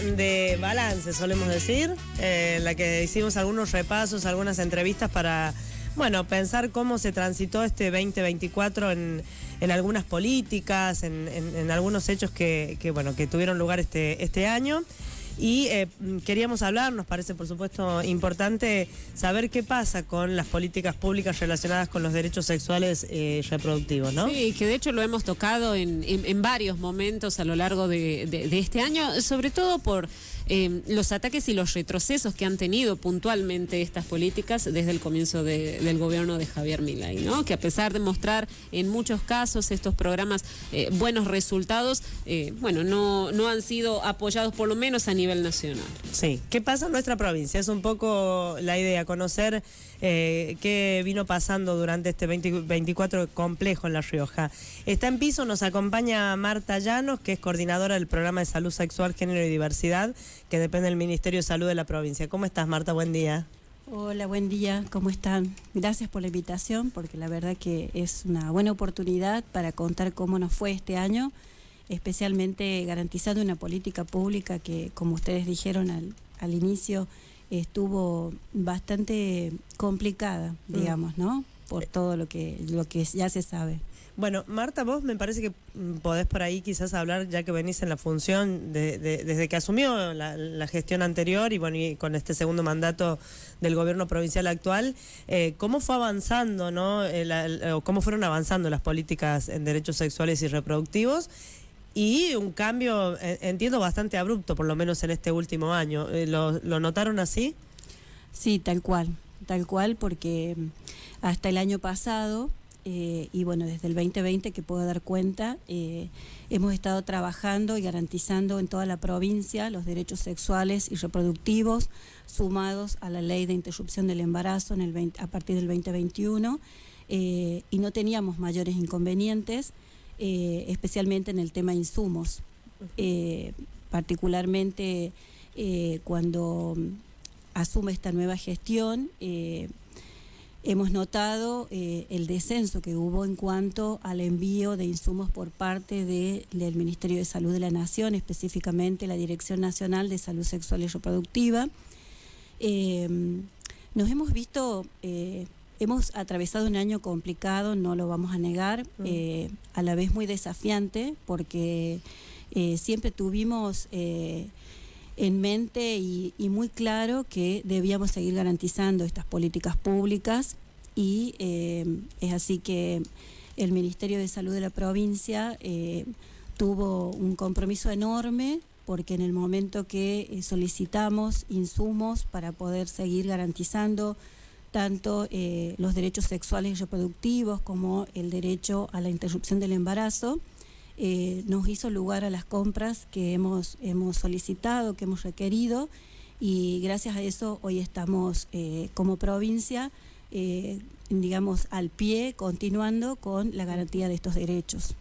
de balance, solemos decir, en la que hicimos algunos repasos, algunas entrevistas para, bueno, pensar cómo se transitó este 2024 en algunas políticas, en algunos hechos que tuvieron lugar este año. Y queríamos hablar, nos parece por supuesto importante saber qué pasa con las políticas públicas relacionadas con los derechos sexuales y reproductivos, ¿no? Sí, que de hecho lo hemos tocado en varios momentos a lo largo de este año, sobre todo por los ataques y los retrocesos que han tenido puntualmente estas políticas desde el comienzo del gobierno de Javier Milei, ¿no? Que a pesar de mostrar en muchos casos estos programas buenos resultados, no han sido apoyados por lo menos a nivel nacional. Sí, ¿qué pasa en nuestra provincia? Es un poco la idea, conocer qué vino pasando durante este 2024 complejo en La Rioja. Está en piso, nos acompaña Marta Llanos, que es coordinadora del Programa de Salud Sexual, Género y Diversidad, que depende del Ministerio de Salud de la provincia. ¿Cómo estás, Marta? Buen día. Hola, buen día, ¿cómo están? Gracias por la invitación, porque la verdad que es una buena oportunidad para contar cómo nos fue este año, especialmente garantizando una política pública que, como ustedes dijeron al inicio, estuvo bastante complicada, digamos, ¿no? Por todo lo que ya se sabe. Bueno, Marta, vos me parece que podés por ahí quizás hablar, ya que venís en la función desde que asumió la gestión anterior y con este segundo mandato del gobierno provincial actual, cómo fue avanzando, ¿no? Cómo fueron avanzando las políticas en derechos sexuales y reproductivos, y un cambio, entiendo, bastante abrupto, por lo menos en este último año. ¿Lo notaron así? Sí, tal cual, porque hasta el año pasado, y bueno, desde el 2020 que puedo dar cuenta, hemos estado trabajando y garantizando en toda la provincia los derechos sexuales y reproductivos, sumados a la ley de interrupción del embarazo a partir del 2021, y no teníamos mayores inconvenientes, especialmente en el tema de insumos, particularmente cuando asume esta nueva gestión. Hemos notado el descenso que hubo en cuanto al envío de insumos por parte del Ministerio de Salud de la Nación, específicamente la Dirección Nacional de Salud Sexual y Reproductiva. Nos hemos visto, hemos atravesado un año complicado, no lo vamos a negar, a la vez muy desafiante, porque siempre tuvimos en mente y muy claro que debíamos seguir garantizando estas políticas públicas, y es así que el Ministerio de Salud de la provincia tuvo un compromiso enorme, porque en el momento que solicitamos insumos para poder seguir garantizando tanto los derechos sexuales y reproductivos como el derecho a la interrupción del embarazo, nos hizo lugar a las compras que hemos solicitado, que hemos requerido, y gracias a eso hoy estamos como provincia, digamos, al pie, continuando con la garantía de estos derechos.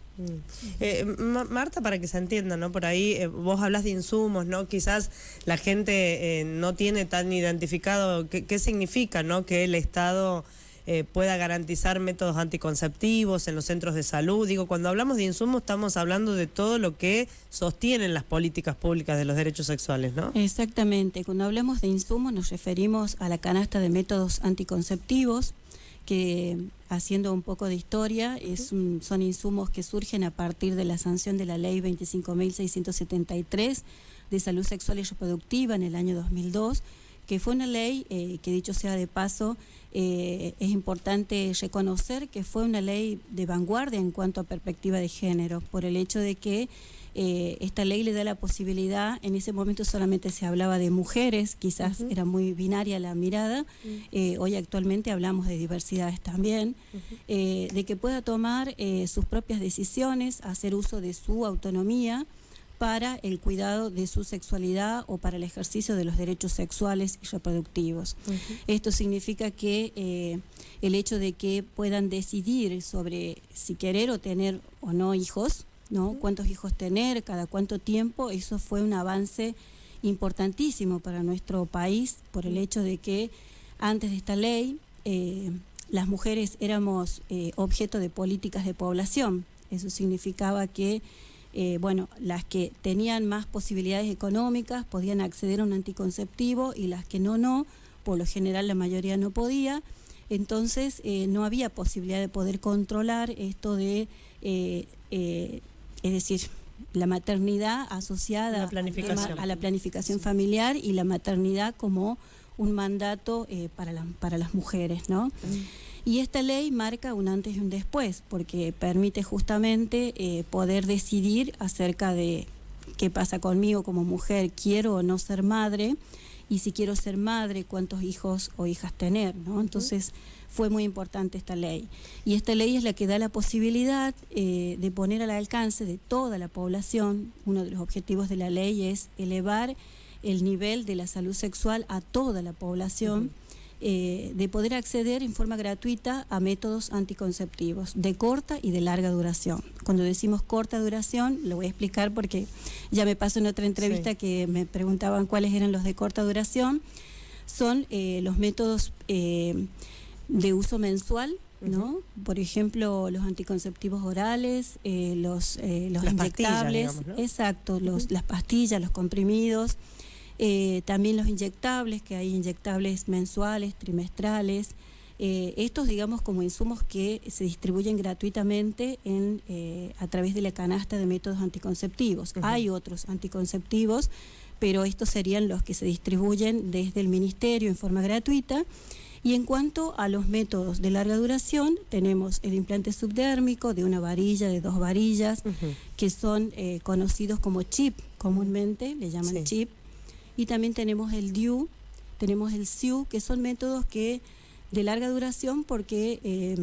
Marta, para que se entienda, ¿no? Por ahí vos hablas de insumos, ¿no? Quizás la gente no tiene tan identificado qué significa, ¿no? Que el Estado pueda garantizar métodos anticonceptivos en los centros de salud. Digo, cuando hablamos de insumos estamos hablando de todo lo que sostienen las políticas públicas de los derechos sexuales, ¿no? Exactamente, cuando hablamos de insumos nos referimos a la canasta de métodos anticonceptivos, que, haciendo un poco de historia, son insumos que surgen a partir de la sanción de la ley 25.673 de salud sexual y reproductiva en el año 2002, que fue una ley que, dicho sea de paso, es importante reconocer que fue una ley de vanguardia en cuanto a perspectiva de género, por el hecho de que esta ley le da la posibilidad. En ese momento solamente se hablaba de mujeres, quizás era muy binaria la mirada, hoy actualmente hablamos de diversidades también, de que pueda tomar sus propias decisiones, hacer uso de su autonomía para el cuidado de su sexualidad o para el ejercicio de los derechos sexuales y reproductivos. Esto significa que el hecho de que puedan decidir sobre si querer o tener o no hijos, ¿no? Cuántos hijos tener, cada cuánto tiempo, eso fue un avance importantísimo para nuestro país, por el hecho de que antes de esta ley las mujeres éramos objeto de políticas de población. Eso significaba que bueno, las que tenían más posibilidades económicas podían acceder a un anticonceptivo y las que no, por lo general la mayoría no podía. Entonces no había posibilidad de poder controlar esto de, es decir, la maternidad asociada a la planificación familiar y la maternidad como un mandato para las mujeres, ¿no? Y esta ley marca un antes y un después, porque permite justamente poder decidir acerca de qué pasa conmigo como mujer, quiero o no ser madre, y si quiero ser madre, cuántos hijos o hijas tener, ¿no? Entonces fue muy importante esta ley. Y esta ley es la que da la posibilidad de poner al alcance de toda la población. Uno de los objetivos de la ley es elevar el nivel de la salud sexual a toda la población, de poder acceder en forma gratuita a métodos anticonceptivos de corta y de larga duración. Cuando decimos corta duración, lo voy a explicar porque ya me pasó en otra entrevista que me preguntaban cuáles eran los de corta duración. Son los métodos de uso mensual, ¿no? Por ejemplo, los anticonceptivos orales, los inyectables, digamos, ¿no? Exacto, las pastillas, los comprimidos. También los inyectables, que hay inyectables mensuales, trimestrales, estos digamos como insumos que se distribuyen gratuitamente a través de la canasta de métodos anticonceptivos. Hay otros anticonceptivos, pero estos serían los que se distribuyen desde el Ministerio en forma gratuita. Y en cuanto a los métodos de larga duración, tenemos el implante subdérmico de una varilla, de 2 varillas, que son conocidos como chip, comúnmente le llaman chip. Y también tenemos el DIU, tenemos el SIU, que son métodos que de larga duración porque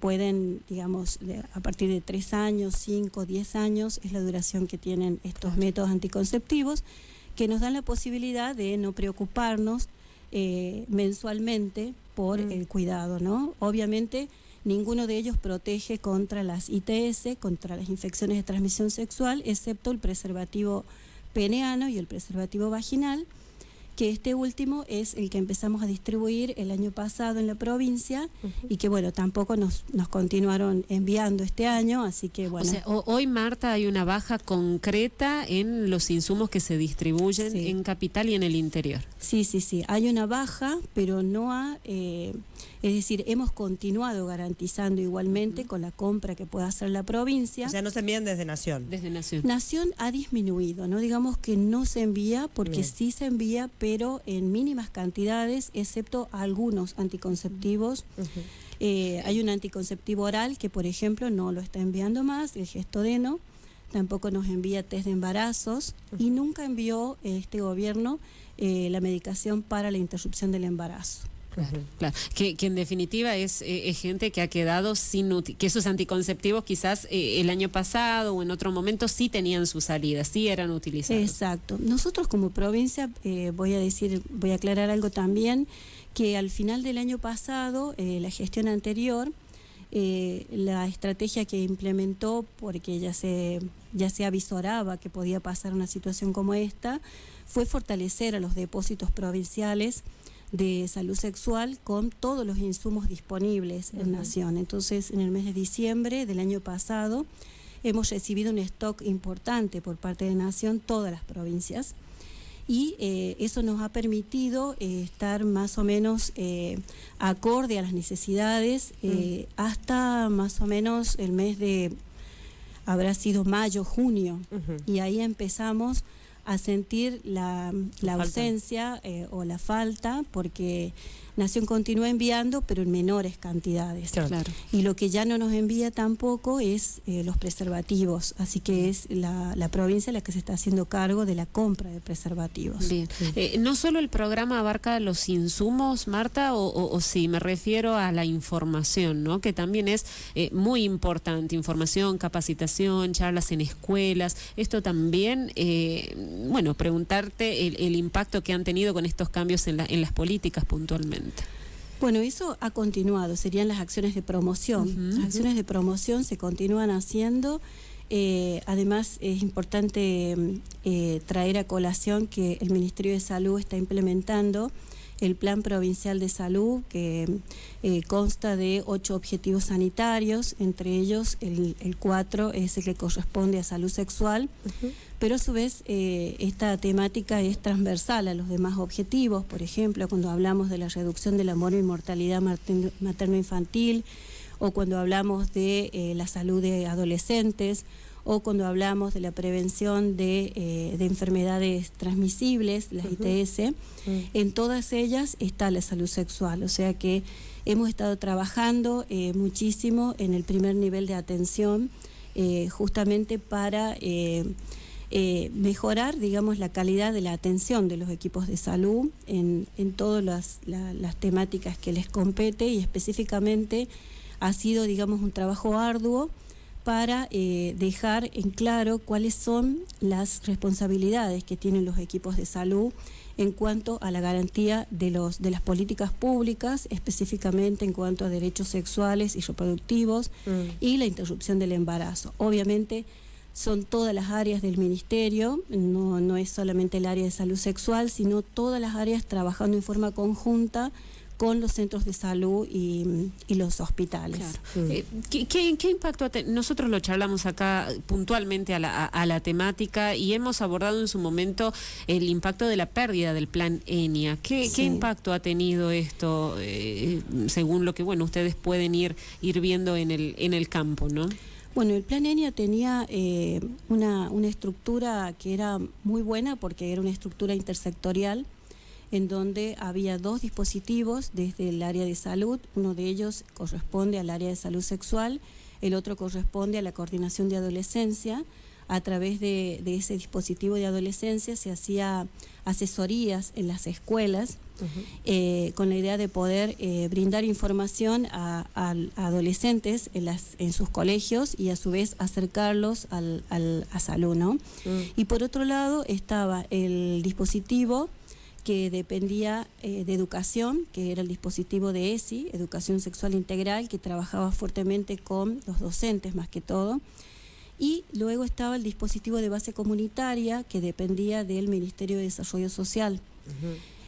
pueden, digamos, a partir de 3 años, 5, 10 años, es la duración que tienen estos métodos anticonceptivos, que nos dan la posibilidad de no preocuparnos mensualmente por el cuidado, ¿no? Obviamente ninguno de ellos protege contra las ITS, contra las infecciones de transmisión sexual, excepto el preservativo peneano y el preservativo vaginal, que este último es el que empezamos a distribuir el año pasado en la provincia y que bueno, tampoco nos continuaron enviando este año, así que bueno. O sea, hoy, Marta, hay una baja concreta en los insumos que se distribuyen en Capital y en el interior. Sí, hay una baja, pero no ha... es decir, hemos continuado garantizando igualmente con la compra que pueda hacer la provincia. O sea, no se envían desde Nación. Desde Nación. Nación ha disminuido, no digamos que no se envía, porque sí se envía, pero en mínimas cantidades, excepto algunos anticonceptivos. Hay un anticonceptivo oral que, por ejemplo, no lo está enviando más, el Gestodeno. Tampoco nos envía test de embarazos y nunca envió este gobierno la medicación para la interrupción del embarazo. Claro. Que en definitiva es gente que ha quedado sin que esos anticonceptivos quizás el año pasado o en otro momento sí tenían su salida, sí eran utilizados. Exacto. Nosotros como provincia, voy a aclarar algo también, que al final del año pasado, la gestión anterior, la estrategia que implementó, porque ya se avisoraba que podía pasar una situación como esta, fue fortalecer a los depósitos provinciales de salud sexual con todos los insumos disponibles en Nación. Entonces, en el mes de diciembre del año pasado, hemos recibido un stock importante por parte de Nación, todas las provincias, y eso nos ha permitido estar más o menos acorde a las necesidades hasta más o menos el mes de, habrá sido mayo, junio, y ahí empezamos a sentir la ausencia o la falta, porque Nación continúa enviando, pero en menores cantidades. Claro. Y lo que ya no nos envía tampoco es los preservativos, así que es la provincia la que se está haciendo cargo de la compra de preservativos. Bien. No solo el programa abarca los insumos, Marta, o sí, me refiero a la información, ¿no? Que también es muy importante, información, capacitación, charlas en escuelas. Esto también, bueno, preguntarte el impacto que han tenido con estos cambios en las políticas puntualmente. Bueno, eso ha continuado, serían las acciones de promoción. Las acciones de promoción se continúan haciendo. Además, es importante traer a colación que el Ministerio de Salud está implementando el Plan Provincial de Salud, que consta de 8 objetivos sanitarios, entre ellos el 4 es el que corresponde a salud sexual, pero a su vez esta temática es transversal a los demás objetivos. Por ejemplo, cuando hablamos de la reducción de la mortalidad materno-infantil, o cuando hablamos de la salud de adolescentes, o cuando hablamos de la prevención de enfermedades transmisibles, las ITS, en todas ellas está la salud sexual. O sea que hemos estado trabajando muchísimo en el primer nivel de atención, justamente para mejorar, digamos, la calidad de la atención de los equipos de salud en todas las temáticas que les compete, y específicamente ha sido, digamos, un trabajo arduo para dejar en claro cuáles son las responsabilidades que tienen los equipos de salud en cuanto a la garantía de las políticas públicas, específicamente en cuanto a derechos sexuales y reproductivos y la interrupción del embarazo. Obviamente son todas las áreas del ministerio, no es solamente el área de salud sexual, sino todas las áreas trabajando en forma conjunta con los centros de salud y los hospitales. Claro. ¿Qué impacto nosotros lo charlamos acá puntualmente a la temática, y hemos abordado en su momento el impacto de la pérdida del plan ENIA? ¿Qué impacto ha tenido esto, según lo que ustedes pueden ir viendo en el campo, ¿no? Bueno, el plan ENIA tenía una estructura que era muy buena, porque era una estructura intersectorial, en donde había 2 dispositivos desde el área de salud. Uno de ellos corresponde al área de salud sexual, el otro corresponde a la coordinación de adolescencia. A través de ese dispositivo de adolescencia se hacía asesorías en las escuelas, con la idea de poder brindar información a adolescentes en sus colegios, y a su vez acercarlos a salud, ¿no? Y por otro lado estaba el dispositivo que dependía de educación, que era el dispositivo de ESI, Educación Sexual Integral, que trabajaba fuertemente con los docentes más que todo. Y luego estaba el dispositivo de base comunitaria, que dependía del Ministerio de Desarrollo Social.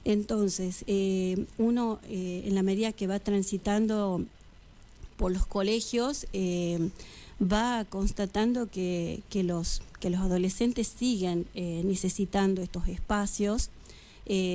Entonces, uno, en la medida que va transitando por los colegios, va constatando que los adolescentes siguen necesitando estos espacios.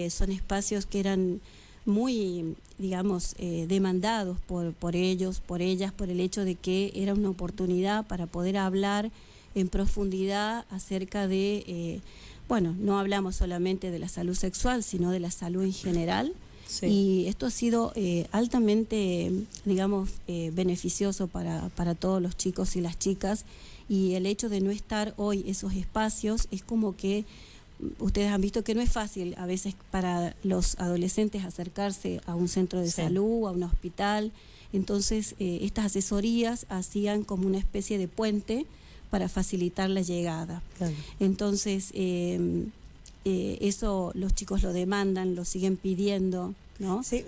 Son espacios que eran muy, digamos, demandados por ellos, por ellas, por el hecho de que era una oportunidad para poder hablar en profundidad acerca de, no hablamos solamente de la salud sexual, sino de la salud en general. Sí. Y esto ha sido altamente, digamos, beneficioso para todos los chicos y las chicas, y el hecho de no estar hoy esos espacios es como que ustedes han visto que no es fácil a veces para los adolescentes acercarse a un centro de salud, a un hospital. Entonces, estas asesorías hacían como una especie de puente para facilitar la llegada. Claro. Entonces, eso los chicos lo demandan, lo siguen pidiendo, ¿no? Sí,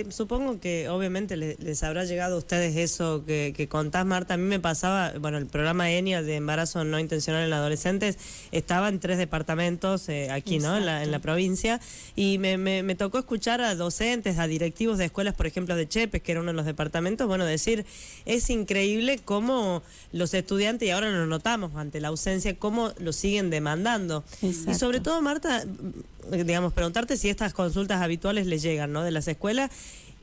supongo que obviamente les habrá llegado a ustedes eso que contás, Marta. A mí me pasaba, el programa ENIA de embarazo no intencional en adolescentes estaba en 3 departamentos aquí, ¿no? En la provincia, y me tocó escuchar a docentes, a directivos de escuelas, por ejemplo de Chepes, que era uno de los departamentos, decir, es increíble cómo los estudiantes, y ahora lo notamos ante la ausencia, cómo lo siguen demandando. Exacto. Y sobre todo, Marta, digamos, preguntarte si estas consultas habituales les llegan, ¿no?, de las escuelas,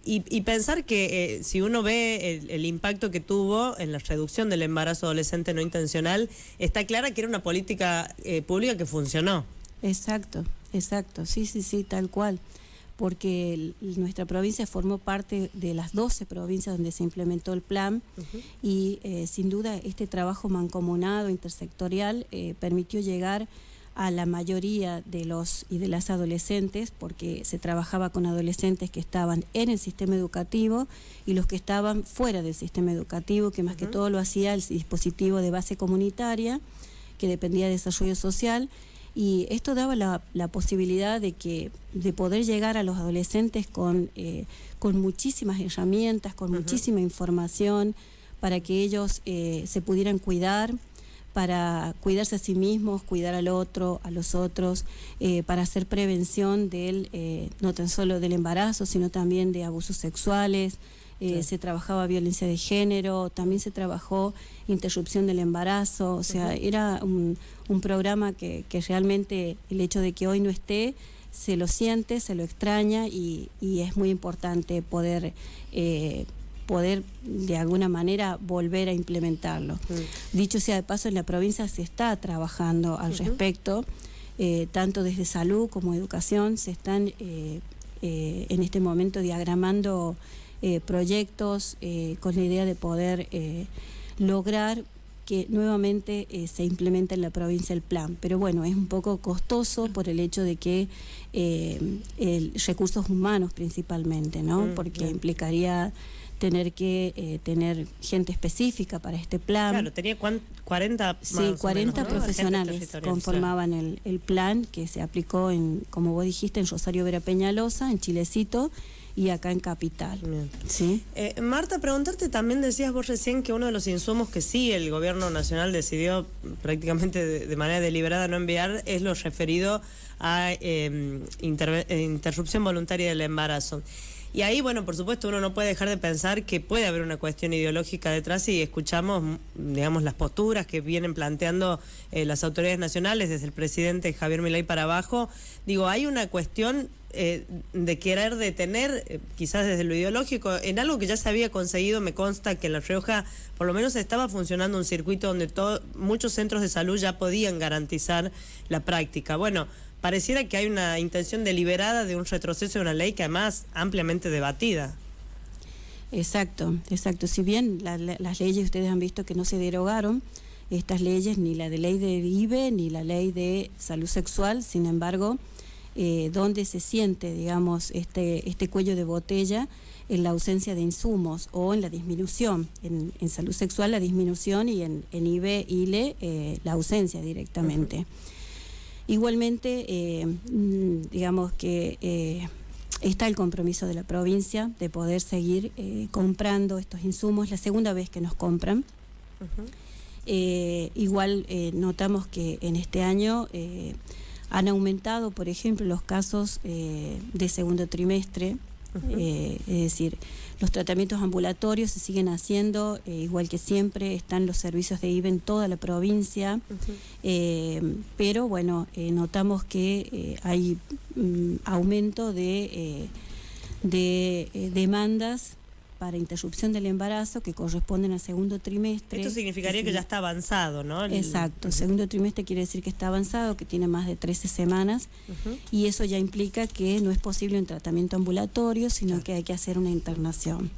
y pensar que si uno ve el impacto que tuvo en la reducción del embarazo adolescente no intencional, está clara que era una política pública que funcionó. Exacto, sí, tal cual, porque nuestra provincia formó parte de las 12 provincias donde se implementó el plan, y sin duda este trabajo mancomunado, intersectorial, permitió llegar a la mayoría de los y de las adolescentes, porque se trabajaba con adolescentes que estaban en el sistema educativo y los que estaban fuera del sistema educativo, que más que todo lo hacía el dispositivo de base comunitaria, que dependía de desarrollo social, y esto daba la posibilidad de poder llegar a los adolescentes con muchísimas herramientas, con muchísima información, para que ellos se pudieran cuidar, para cuidarse a sí mismos, cuidar al otro, a los otros, para hacer prevención no tan solo del embarazo, sino también de abusos sexuales. Sí. Se trabajaba violencia de género, también se trabajó interrupción del embarazo, o sea, era un programa que realmente el hecho de que hoy no esté, se lo siente, se lo extraña y es muy importante poder de alguna manera volver a implementarlo. Dicho sea de paso, en la provincia se está trabajando al respecto, tanto desde salud como educación, se están en este momento diagramando proyectos con la idea de poder lograr que nuevamente se implemente en la provincia el plan. Pero bueno, es un poco costoso por el hecho de que recursos humanos principalmente, ¿no? Porque implicaría tener que tener gente específica para este plan. Claro, tenía 40 sí, 40 profesionales conformaban el plan que se aplicó como vos dijiste, en Rosario Vera Peñalosa, en Chilecito y acá en Capital. ¿Sí? Marta, preguntarte también, decías vos recién que uno de los insumos que sí el gobierno nacional decidió prácticamente de manera deliberada no enviar es lo referido a interrupción voluntaria del embarazo. Y ahí, bueno, por supuesto, uno no puede dejar de pensar que puede haber una cuestión ideológica detrás y escuchamos, digamos, las posturas que vienen planteando las autoridades nacionales, desde el presidente Javier Milei para abajo. Digo, hay una cuestión de querer detener, quizás desde lo ideológico, en algo que ya se había conseguido. Me consta que en La Rioja por lo menos estaba funcionando un circuito donde muchos centros de salud ya podían garantizar la práctica. Bueno, pareciera que hay una intención deliberada de un retroceso de una ley que además ampliamente debatida. Exacto, exacto. Si bien las leyes ustedes han visto que no se derogaron, estas leyes, ni la de ley de IVE, ni la ley de salud sexual, sin embargo, donde se siente, digamos, este cuello de botella en la ausencia de insumos o en la disminución. En salud sexual la disminución y en IVE, ILE, la ausencia directamente. Igualmente, digamos que está el compromiso de la provincia de poder seguir comprando estos insumos, la segunda vez que nos compran. Igual notamos que en este año han aumentado, por ejemplo, los casos de segundo trimestre, es decir, los tratamientos ambulatorios se siguen haciendo, igual que siempre, están los servicios de IVE en toda la provincia, pero bueno, notamos que hay aumento de demandas para interrupción del embarazo que corresponden al segundo trimestre. Esto significaría que ya está avanzado, ¿no? Exacto, segundo trimestre quiere decir que está avanzado, que tiene más de 13 semanas, y eso ya implica que no es posible un tratamiento ambulatorio, sino que hay que hacer una internación.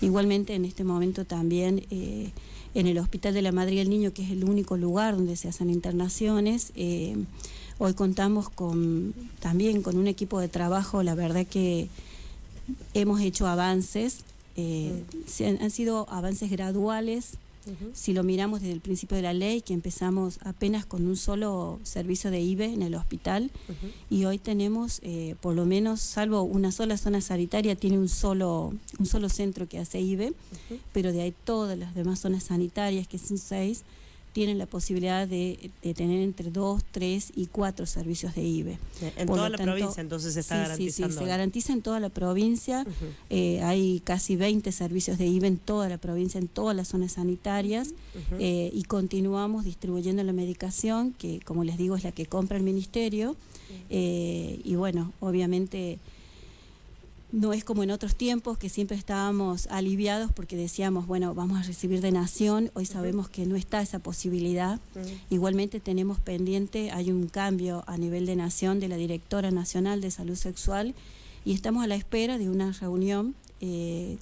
Igualmente, en este momento también en el Hospital de la Madre y el Niño, que es el único lugar donde se hacen internaciones, hoy contamos también con un equipo de trabajo. La verdad que hemos hecho avances. Han sido avances graduales. Si lo miramos desde el principio de la ley, que empezamos apenas con un solo servicio de IVE en el hospital, y hoy tenemos por lo menos, salvo una sola zona sanitaria, tiene un solo centro que hace IVE, pero de ahí todas las demás zonas sanitarias, que son 6, tienen la posibilidad de tener entre 2, 3 y 4 servicios de IVE. En toda la provincia entonces se está garantizando. Sí, se garantiza en toda la provincia. Hay casi 20 servicios de IVE en toda la provincia, en todas las zonas sanitarias, y continuamos distribuyendo la medicación, que como les digo es la que compra el ministerio, y bueno, obviamente no es como en otros tiempos, que siempre estábamos aliviados porque decíamos, bueno, vamos a recibir de Nación. Hoy sabemos que no está esa posibilidad. Igualmente tenemos pendiente, hay un cambio a nivel de Nación de la Directora Nacional de Salud Sexual, y estamos a la espera de una reunión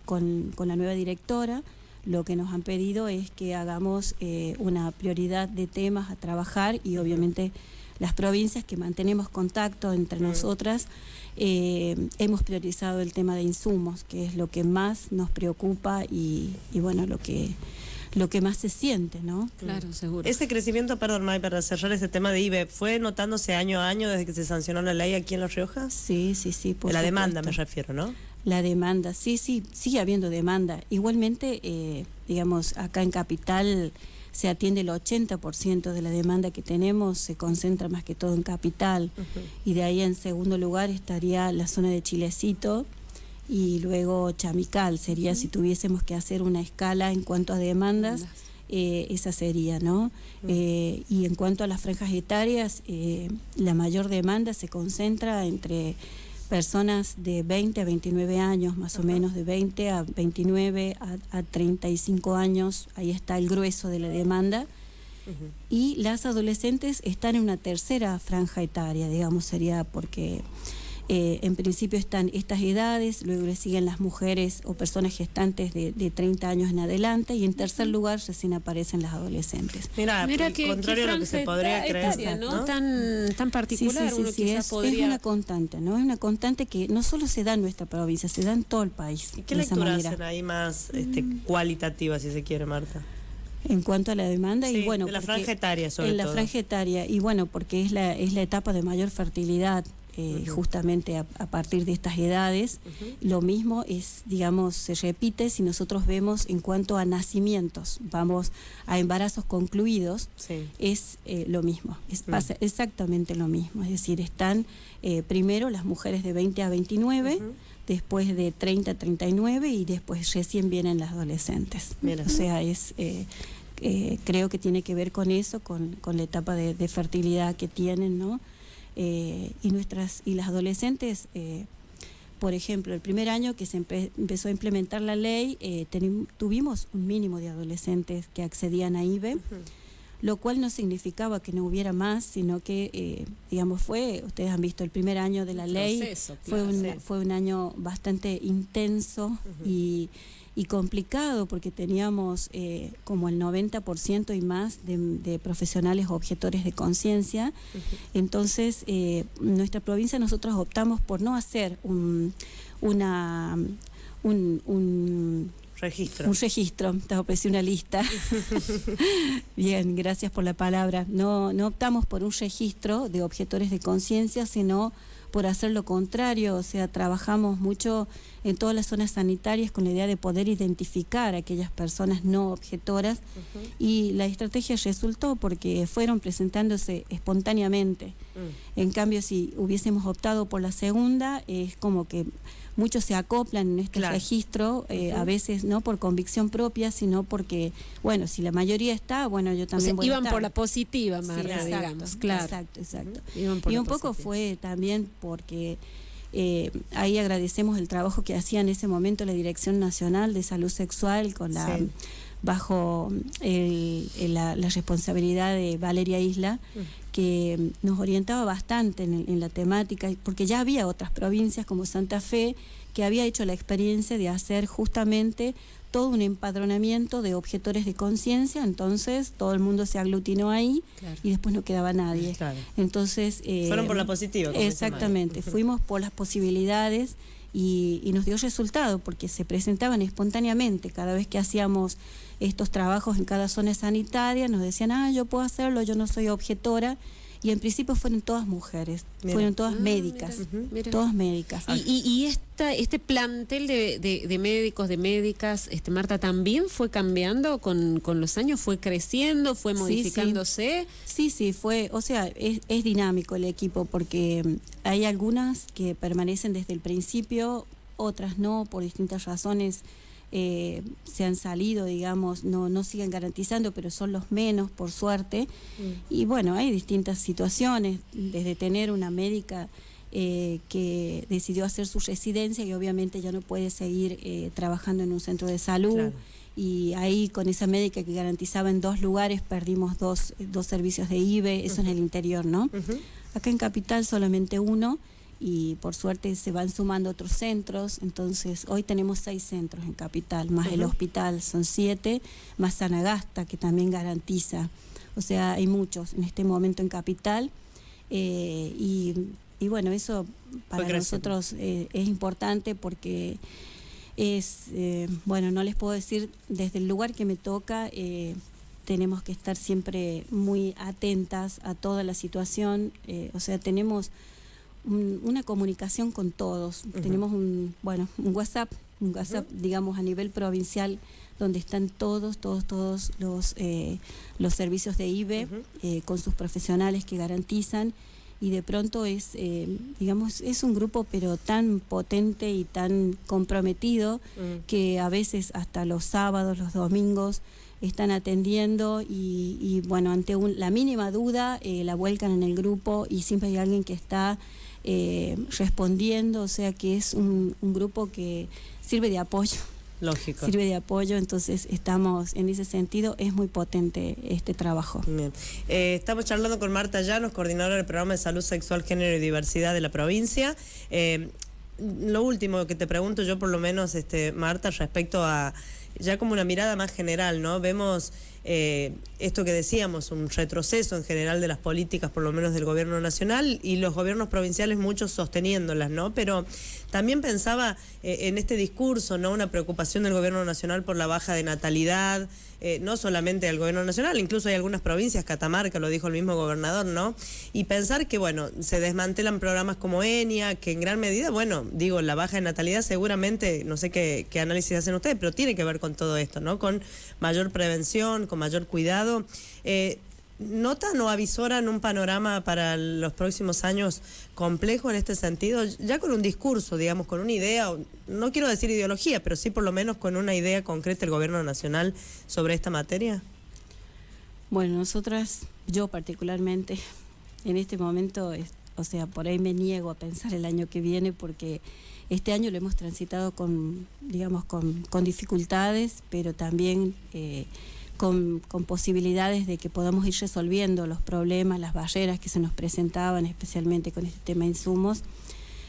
con la nueva directora. Lo que nos han pedido es que hagamos una prioridad de temas a trabajar, y obviamente las provincias que mantenemos contacto entre nosotras, hemos priorizado el tema de insumos, que es lo que más nos preocupa y bueno, lo que más se siente, ¿no? Claro, seguro. Ese crecimiento, perdón, May, para cerrar ese tema de IVE, ¿fue notándose año a año desde que se sancionó la ley aquí en La Rioja? Sí, por la demanda supuesto. Me refiero, ¿no? La demanda, sí, sigue habiendo demanda. Igualmente, digamos, acá en Capital se atiende el 80% de la demanda que tenemos, se concentra más que todo en Capital. Y de ahí en segundo lugar estaría la zona de Chilecito y luego Chamical. Sería si tuviésemos que hacer una escala en cuanto a demandas, esa sería, ¿no? Y en cuanto a las franjas etarias, la mayor demanda se concentra entre personas de 20 a 29 años, más o menos de 20 a 29 a 35 años, ahí está el grueso de la demanda. Y las adolescentes están en una tercera franja etaria, digamos, sería porque en principio están estas edades, luego le siguen las mujeres o personas gestantes de 30 años en adelante, y en tercer lugar recién aparecen las adolescentes. Mira que contrario a lo que se podría creer, ¿no? Tan particular, sí, es una constante, ¿no? Es una constante que no solo se da en nuestra provincia, se da en todo el país. ¿Y qué lectura hacen ahí más cualitativa, si se quiere, Marta? En cuanto a la demanda, sí, y bueno, de la franja etaria sobre todo. En la franja etaria, y bueno, porque es la etapa de mayor fertilidad, justamente a partir de estas edades. Lo mismo es, digamos, se repite si nosotros vemos en cuanto a nacimientos, vamos a embarazos concluidos, es lo mismo, pasa exactamente lo mismo, es decir, están primero las mujeres de 20 a 29, después de 30 a 39 y después recién vienen las adolescentes. O sea, es... creo que tiene que ver con eso, con la etapa de fertilidad que tienen, ¿no? Y las adolescentes, por ejemplo, el primer año que se empezó a implementar la ley, tuvimos un mínimo de adolescentes que accedían a IBE, lo cual no significaba que no hubiera más, sino que, digamos, ustedes han visto el primer año de la ley, proceso, claro, fue un año bastante intenso y complicado, porque teníamos como el 90% y más de profesionales objetores de conciencia. Entonces, en nuestra provincia nosotros optamos por no hacer un registro, te ofrecí una lista. Bien, gracias por la palabra. No optamos por un registro de objetores de conciencia, sino por hacer lo contrario. O sea, trabajamos mucho en todas las zonas sanitarias con la idea de poder identificar a aquellas personas no objetoras, y la estrategia resultó porque fueron presentándose espontáneamente. En cambio, si hubiésemos optado por la segunda, es como que muchos se acoplan en este registro, a veces no por convicción propia, sino porque, bueno, si la mayoría está, bueno, yo también voy a estar. Iban por la positiva, Marta, digamos, claro. Exacto. Y un poco fue también porque ahí agradecemos el trabajo que hacía en ese momento la Dirección Nacional de Salud Sexual con bajo la responsabilidad de Valeria Isla, que nos orientaba bastante en la temática, porque ya había otras provincias como Santa Fe que había hecho la experiencia de hacer justamente todo un empadronamiento de objetores de conciencia. Entonces todo el mundo se aglutinó ahí, y después no quedaba nadie. Entonces fueron por la positiva. Exactamente, fuimos por las posibilidades y nos dio resultado, porque se presentaban espontáneamente cada vez que hacíamos estos trabajos en cada zona sanitaria. Nos decían, yo puedo hacerlo, yo no soy objetora. Y en principio fueron todas mujeres, fueron todas médicas, todas médicas. Y este plantel de médicos, de médicas, Marta, ¿también fue cambiando con los años? ¿Fue creciendo? ¿Fue modificándose? Sí, fue, o sea, es dinámico el equipo, porque hay algunas que permanecen desde el principio, otras no, por distintas razones. Se han salido, digamos, no siguen garantizando, pero son los menos, por suerte. Y bueno, hay distintas situaciones, desde tener una médica que decidió hacer su residencia y obviamente ya no puede seguir trabajando en un centro de salud, y ahí con esa médica que garantizaba en 2 lugares perdimos dos servicios de IBE, eso en el interior, ¿no? Acá en Capital solamente 1, y por suerte se van sumando otros centros. Entonces hoy tenemos 6 centros en Capital, más el hospital son 7, más Sanagasta, que también garantiza. O sea, hay muchos en este momento en Capital, y bueno, eso para nosotros es importante, porque es, bueno, no les puedo decir, desde el lugar que me toca, tenemos que estar siempre muy atentas a toda la situación. O sea, tenemos una comunicación con todos. Tenemos un WhatsApp, digamos, a nivel provincial, donde están todos los servicios de IBE con sus profesionales que garantizan, y de pronto es, digamos, es un grupo pero tan potente y tan comprometido que a veces hasta los sábados, los domingos están atendiendo y bueno, ante la mínima duda la vuelcan en el grupo y siempre hay alguien que está respondiendo, o sea que es un grupo que sirve de apoyo. Lógico. Sirve de apoyo, entonces estamos en ese sentido, es muy potente este trabajo. Bien. Estamos charlando con Marta Llanos, coordinadora del programa de salud sexual, género y diversidad de la provincia. Lo último que te pregunto yo, por lo menos, Marta, respecto a ya como una mirada más general, ¿no? Vemos esto que decíamos, un retroceso en general de las políticas, por lo menos del gobierno nacional, y los gobiernos provinciales muchos sosteniéndolas, ¿no? Pero también pensaba en este discurso, ¿no? Una preocupación del gobierno nacional por la baja de natalidad, no solamente del gobierno nacional, incluso hay algunas provincias, Catamarca, lo dijo el mismo gobernador, ¿no? Y pensar que, bueno, se desmantelan programas como ENIA, que en gran medida, bueno, digo, la baja de natalidad seguramente, no sé qué análisis hacen ustedes, pero tiene que ver con todo esto, ¿no? Con mayor prevención, con mayor cuidado. ¿Notan o avisoran un panorama para los próximos años complejo en este sentido? Ya con un discurso, digamos, con una idea, no quiero decir ideología, pero sí por lo menos con una idea concreta el gobierno nacional sobre esta materia. Bueno, nosotras, yo particularmente, en este momento, o sea, por ahí me niego a pensar el año que viene porque este año lo hemos transitado con, digamos, con dificultades, pero también con posibilidades de que podamos ir resolviendo los problemas, las barreras que se nos presentaban, especialmente con este tema de insumos.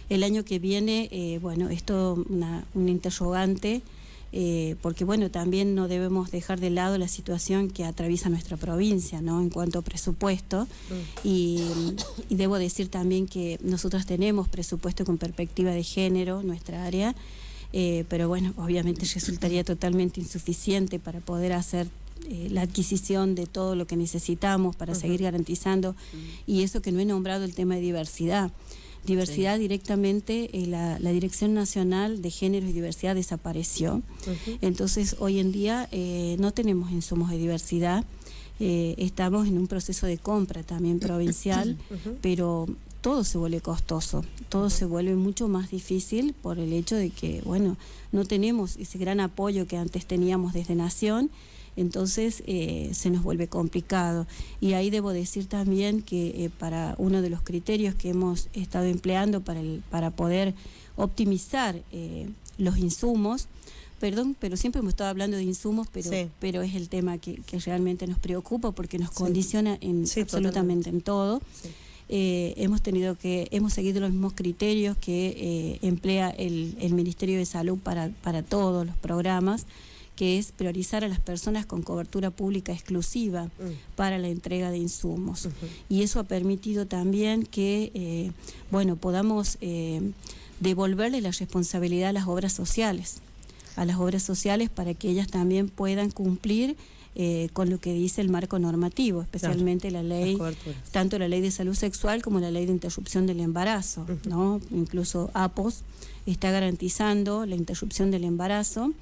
El año que viene, bueno, es todo un interrogante, porque bueno, también no debemos dejar de lado la situación que atraviesa nuestra provincia, ¿no? En cuanto a presupuesto, y debo decir también que nosotros tenemos presupuesto con perspectiva de género, nuestra área, pero bueno, obviamente resultaría totalmente insuficiente para poder hacer la adquisición de todo lo que necesitamos para seguir garantizando, y eso que no he nombrado el tema de diversidad. Diversidad directamente, la Dirección Nacional de Género y Diversidad desapareció, entonces hoy en día no tenemos insumos de diversidad, estamos en un proceso de compra también provincial, pero todo se vuelve costoso, todo se vuelve mucho más difícil por el hecho de que, bueno, no tenemos ese gran apoyo que antes teníamos desde Nación. Entonces se nos vuelve complicado, y ahí debo decir también que para uno de los criterios que hemos estado empleando para poder optimizar los insumos, perdón, pero siempre hemos estado hablando de insumos, pero es el tema que realmente nos preocupa porque nos condiciona absolutamente en todo. Hemos seguido los mismos criterios que emplea el Ministerio de Salud para todos los programas, que es priorizar a las personas con cobertura pública exclusiva para la entrega de insumos. Y eso ha permitido también que, bueno, podamos devolverle la responsabilidad a las obras sociales, para que ellas también puedan cumplir con lo que dice el marco normativo, especialmente la ley, tanto la ley de salud sexual como la ley de interrupción del embarazo, ¿no? Incluso APOS está garantizando la interrupción del embarazo,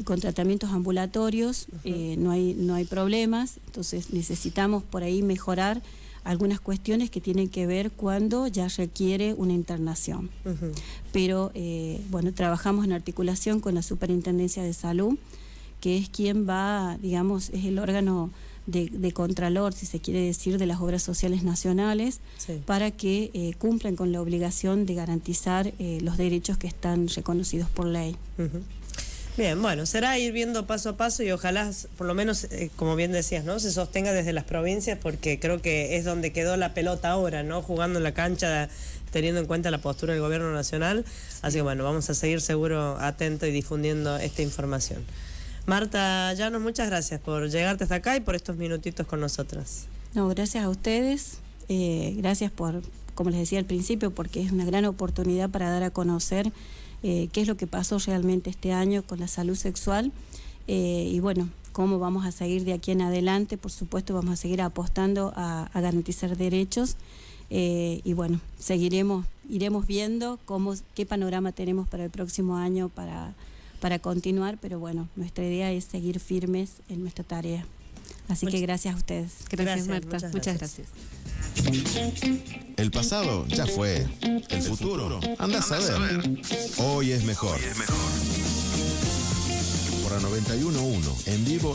con tratamientos ambulatorios, no hay problemas, entonces necesitamos por ahí mejorar algunas cuestiones que tienen que ver cuando ya requiere una internación. Pero bueno, trabajamos en articulación con la Superintendencia de Salud, que es quien va, digamos, es el órgano de contralor, si se quiere decir, de las obras sociales nacionales, para que cumplan con la obligación de garantizar los derechos que están reconocidos por ley. Bien, bueno, será ir viendo paso a paso y ojalá, por lo menos, como bien decías, ¿no? Se sostenga desde las provincias, porque creo que es donde quedó la pelota ahora, ¿no? Jugando en la cancha, teniendo en cuenta la postura del gobierno nacional. Así que bueno, vamos a seguir seguro atentos y difundiendo esta información. Marta Llanos, muchas gracias por llegarte hasta acá y por estos minutitos con nosotras. No, gracias a ustedes, gracias por, como les decía al principio, porque es una gran oportunidad para dar a conocer qué es lo que pasó realmente este año con la salud sexual, y bueno, cómo vamos a seguir de aquí en adelante. Por supuesto vamos a seguir apostando a garantizar derechos, y bueno, iremos viendo qué panorama tenemos para el próximo año para para continuar, pero bueno, nuestra idea es seguir firmes en nuestra tarea. Así que gracias a ustedes. Gracias, Marta. Muchas gracias. El pasado ya fue. El futuro, anda a saber. Hoy es mejor. Por la 91.1, en vivo